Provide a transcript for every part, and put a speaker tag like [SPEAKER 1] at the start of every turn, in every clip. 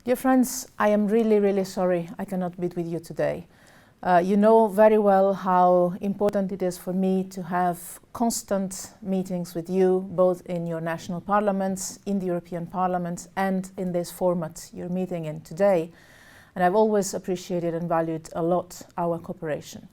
[SPEAKER 1] Dear friends, I am really sorry I cannot be with you today. You know very well how important it is for me to have constant meetings with you, both in your national parliaments, in the European Parliament, and in this format you're meeting in today. And I've always appreciated and valued a lot our cooperation.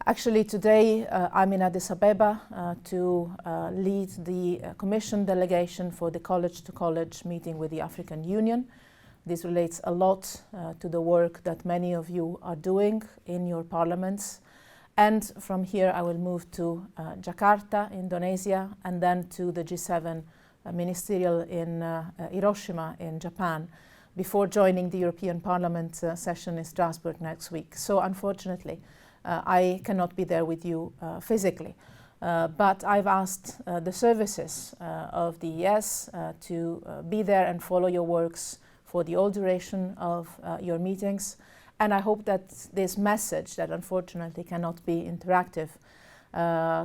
[SPEAKER 1] Actually, today I'm in Addis Ababa to lead the Commission delegation for the college-to-college meeting with the African Union. This relates a lot to the work that many of you are doing in your parliaments. And from here I will move to Jakarta, Indonesia, and then to the G7 ministerial in Hiroshima in Japan, before joining the European Parliament session in Strasbourg next week. So unfortunately, I cannot be there with you physically. But I've asked the services of the ES to be there and follow your works for the whole duration of your meetings. And I hope that this message, that unfortunately cannot be interactive,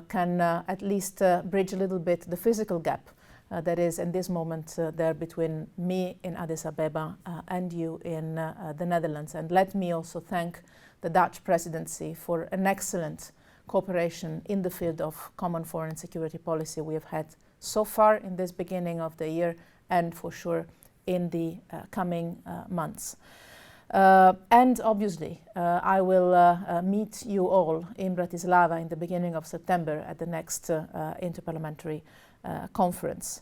[SPEAKER 1] can at least bridge a little bit the physical gap that is in this moment there between me in Addis Ababa and you in the Netherlands. And let me also thank the Dutch presidency for an excellent cooperation in the field of common foreign and security policy we have had so far in this beginning of the year, and for sure in the coming months. And obviously, I will meet you all in Bratislava in the beginning of September at the next interparliamentary conference.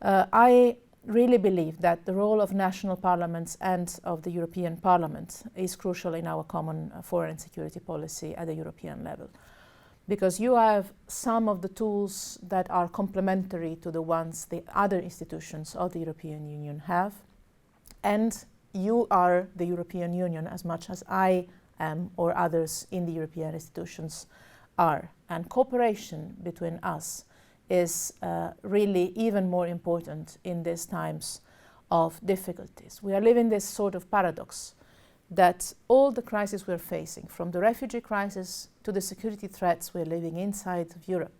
[SPEAKER 1] I really believe that the role of national parliaments and of the European Parliament is crucial in our common foreign and security policy at the European level, because you have some of the tools that are complementary to the ones the other institutions of the European Union have, and you are the European Union as much as I am or others in the European institutions are. And cooperation between us is really even more important in these times of difficulties. We are living this sort of paradox that all the crises we're facing, from the refugee crisis to the security threats we're living inside of Europe,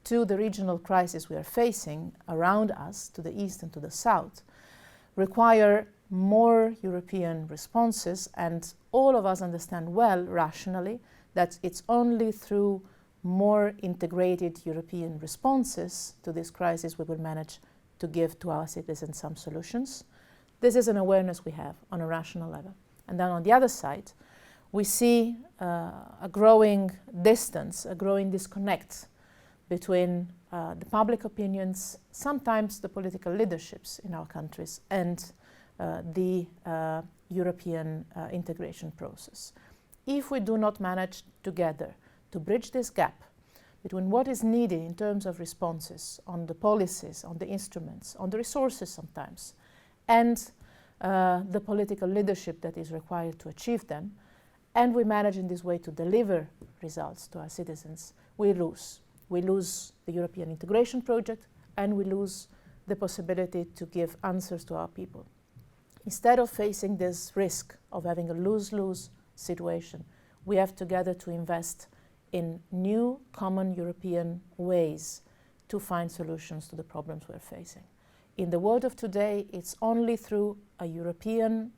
[SPEAKER 1] to the regional crisis we are facing around us, to the east and to the south, require more European responses. And all of us understand well, rationally, that it's only through more integrated European responses to this crisis we will manage to give to our citizens some solutions. This is an awareness we have on a rational level. And then on the other side, we see a growing distance, a growing disconnect between the public opinions, sometimes the political leaderships in our countries, and the European integration process. If we do not manage together to bridge this gap between what is needed in terms of responses on the policies, on the instruments, on the resources sometimes, and the political leadership that is required to achieve them, and we manage in this way to deliver results to our citizens, we lose. We lose the European integration project, and we lose the possibility to give answers to our people. Instead of facing this risk of having a lose-lose situation, we have together to invest in new common European ways to find solutions to the problems we're facing. In the world of today, it's only through a European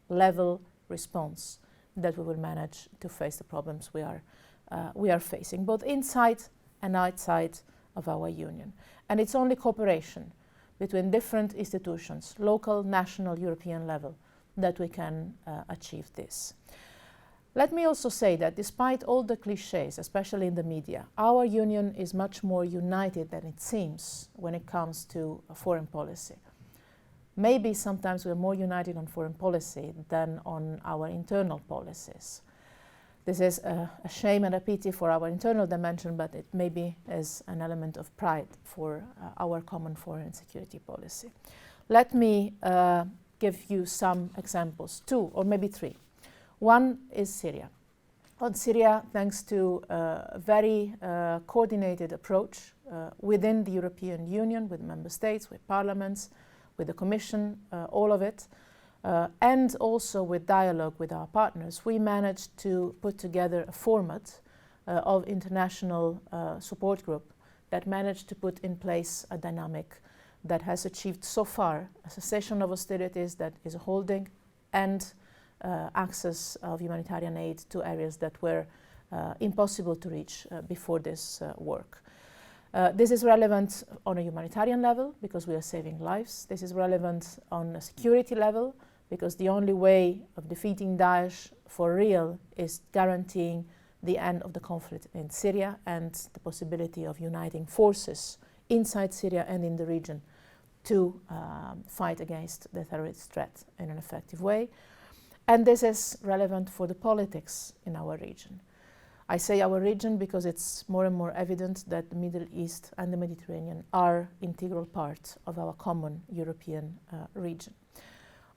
[SPEAKER 1] level response that we will manage to face the problems we are facing, both inside and outside of our union. And it's only cooperation between different institutions, local, national, European level, that we can achieve this. Let me also say that despite all the cliches, especially in the media, our union is much more united than it seems when it comes to foreign policy. Maybe sometimes we're more united on foreign policy than on our internal policies. This is a shame and a pity for our internal dimension, but it maybe is an element of pride for our common foreign and security policy. Let me give you some examples, two or maybe three. One is Syria. On Syria, thanks to a very coordinated approach within the European Union, with member states, with parliaments, with the Commission, all of it, and also with dialogue with our partners, we managed to put together a format of international support group that managed to put in place a dynamic that has achieved so far a cessation of hostilities that is holding and access of humanitarian aid to areas that were impossible to reach before this work. This is relevant on a humanitarian level because we are saving lives. This is relevant on a security level because the only way of defeating Daesh for real is guaranteeing the end of the conflict in Syria and the possibility of uniting forces inside Syria and in the region to fight against the terrorist threat in an effective way. And this is relevant for the politics in our region. I say our region because it's more and more evident that the Middle East and the Mediterranean are integral part of our common European region.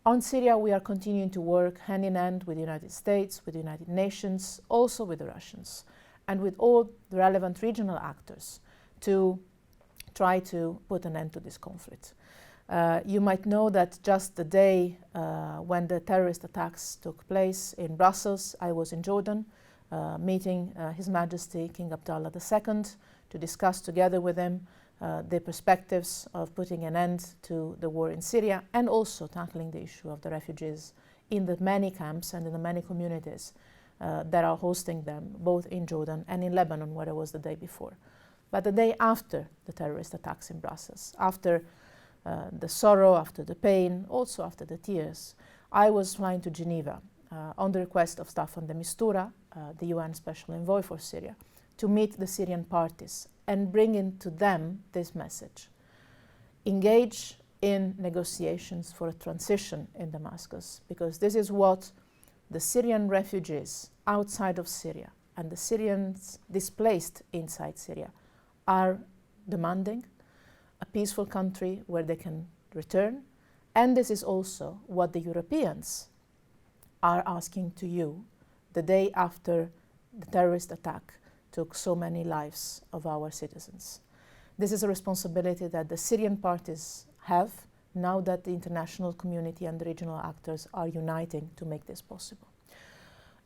[SPEAKER 1] On Syria, we are continuing to work hand in hand with the United States, with the United Nations, also with the Russians, and with all the relevant regional actors to try to put an end to this conflict. You might know that just the day when the terrorist attacks took place in Brussels, I was in Jordan, meeting His Majesty King Abdullah II to discuss together with him the perspectives of putting an end to the war in Syria and also tackling the issue of the refugees in the many camps and in the many communities that are hosting them, both in Jordan and in Lebanon, where I was the day before. But the day after the terrorist attacks in Brussels, after the sorrow, after the pain, also after the tears, I was flying to Geneva on the request of Staffan de Mistura, the UN Special Envoy for Syria, to meet the Syrian parties and bring into them this message. Engage in negotiations for a transition in Damascus, because this is what the Syrian refugees outside of Syria and the Syrians displaced inside Syria are demanding, a peaceful country where they can return. And this is also what the Europeans are asking to you the day after the terrorist attack took so many lives of our citizens. This is a responsibility that the Syrian parties have now that the international community and the regional actors are uniting to make this possible.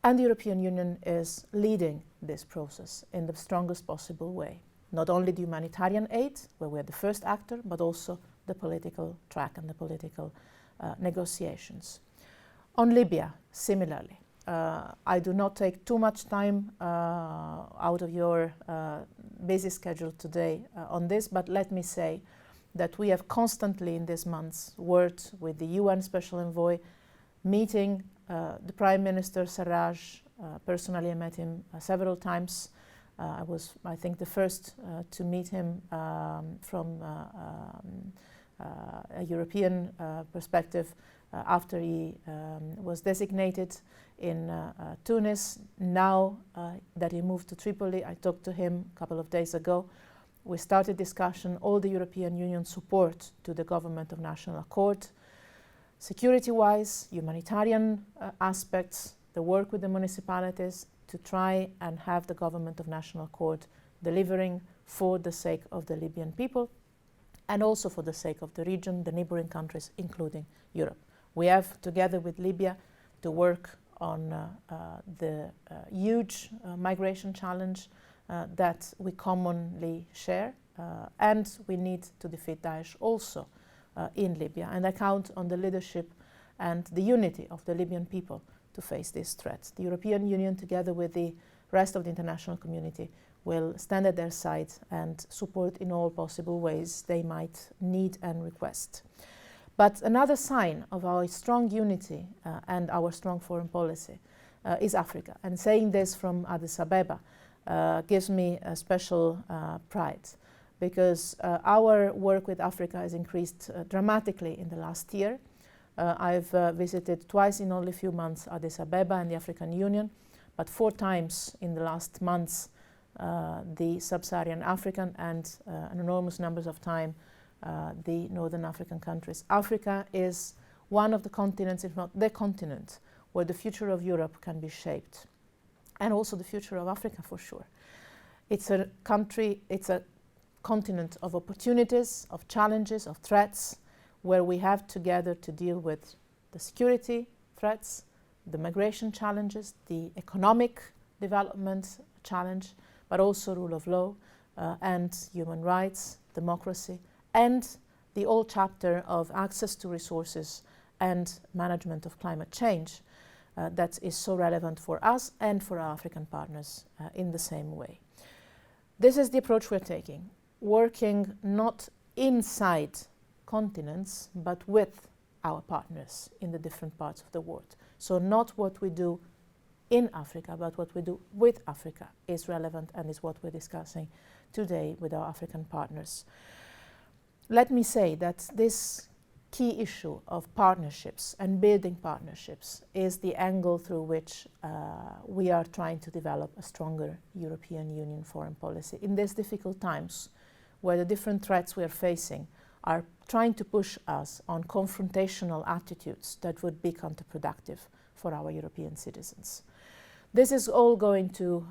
[SPEAKER 1] And the European Union is leading this process in the strongest possible way. Not only the humanitarian aid, where we're the first actor, but also the political track and the political negotiations. On Libya, similarly, I do not take too much time out of your busy schedule today on this, but let me say that we have constantly in these months worked with the UN Special Envoy, meeting the Prime Minister Sarraj. Personally, I met him several times. I was, I think, the first to meet him from a European perspective after he was designated in Tunis. Now that he moved to Tripoli, I talked to him a couple of days ago. We started discussion, all the European Union support to the government of national accord, security-wise, humanitarian aspects, the work with the municipalities, to try and have the government of national accord delivering for the sake of the Libyan people and also for the sake of the region, the neighboring countries, including Europe. We have, together with Libya, to work on the huge migration challenge that we commonly share, and we need to defeat Daesh also in Libya. And I count on the leadership and the unity of the Libyan people to face this threat. The European Union, together with the rest of the international community, will stand at their side and support in all possible ways they might need and request. But another sign of our strong unity and our strong foreign policy is Africa. And saying this from Addis Ababa gives me a special pride, because our work with Africa has increased dramatically in the last year. I've visited twice in only a few months Addis Ababa and the African Union, but 4 times in the last months the Sub-Saharan African and an enormous numbers of time the Northern African countries. Africa is one of the continents, if not the continent, where the future of Europe can be shaped, and also the future of Africa for sure. It's a country, it's a continent of opportunities, of challenges, of threats, where we have together to deal with the security threats, the migration challenges, the economic development challenge, but also rule of law and human rights, democracy, and the whole chapter of access to resources and management of climate change that is so relevant for us and for our African partners in the same way. This is the approach we're taking, working not inside continents but with our partners in the different parts of the world. So not what we do in Africa, but what we do with Africa is relevant and is what we're discussing today with our African partners. Let me say that this key issue of partnerships and building partnerships is the angle through which we are trying to develop a stronger European Union foreign policy in these difficult times where the different threats we are facing are trying to push us on confrontational attitudes that would be counterproductive for our European citizens. This is all going to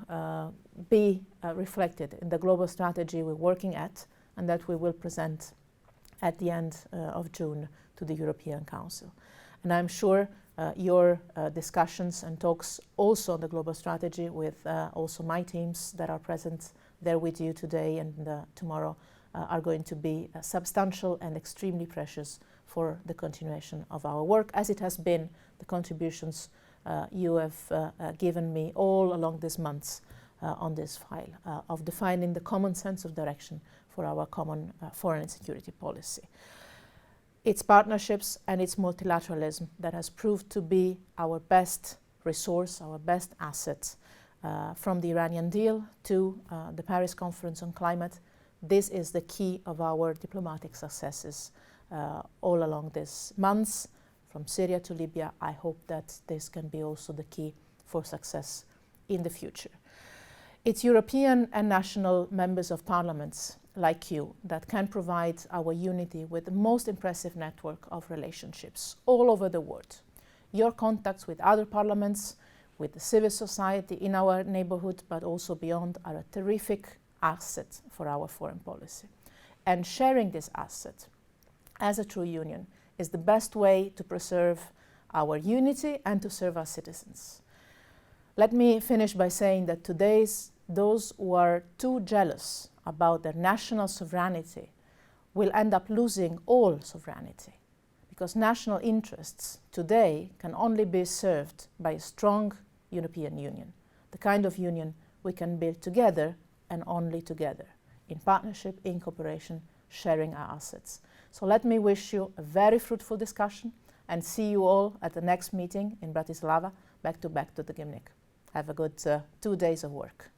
[SPEAKER 1] be reflected in the global strategy we're working at and that we will present at the end of June to the European Council. And I'm sure your discussions and talks also on the global strategy with also my teams that are present there with you today and tomorrow are going to be substantial and extremely precious for the continuation of our work, as it has been the contributions you have given me all along these months on this file of defining the common sense of direction for our common foreign and security policy. It's partnerships and it's multilateralism that has proved to be our best resource, our best asset from the Iranian deal to the Paris Conference on Climate. This is the key of our diplomatic successes all along these months, from Syria to Libya. I hope that this can be also the key for success in the future. It's European and national members of parliaments like you that can provide our unity with the most impressive network of relationships all over the world. Your contacts with other parliaments, with the civil society in our neighborhood, but also beyond, are a terrific asset for our foreign policy. And sharing this asset as a true union is the best way to preserve our unity and to serve our citizens. Let me finish by saying that those who are too jealous about their national sovereignty will end up losing all sovereignty, because national interests today can only be served by a strong European Union, the kind of union we can build together and only together, in partnership, in cooperation, sharing our assets. So let me wish you a very fruitful discussion and see you all at the next meeting in Bratislava, back to the Gymnich. Have a good 2 days of work.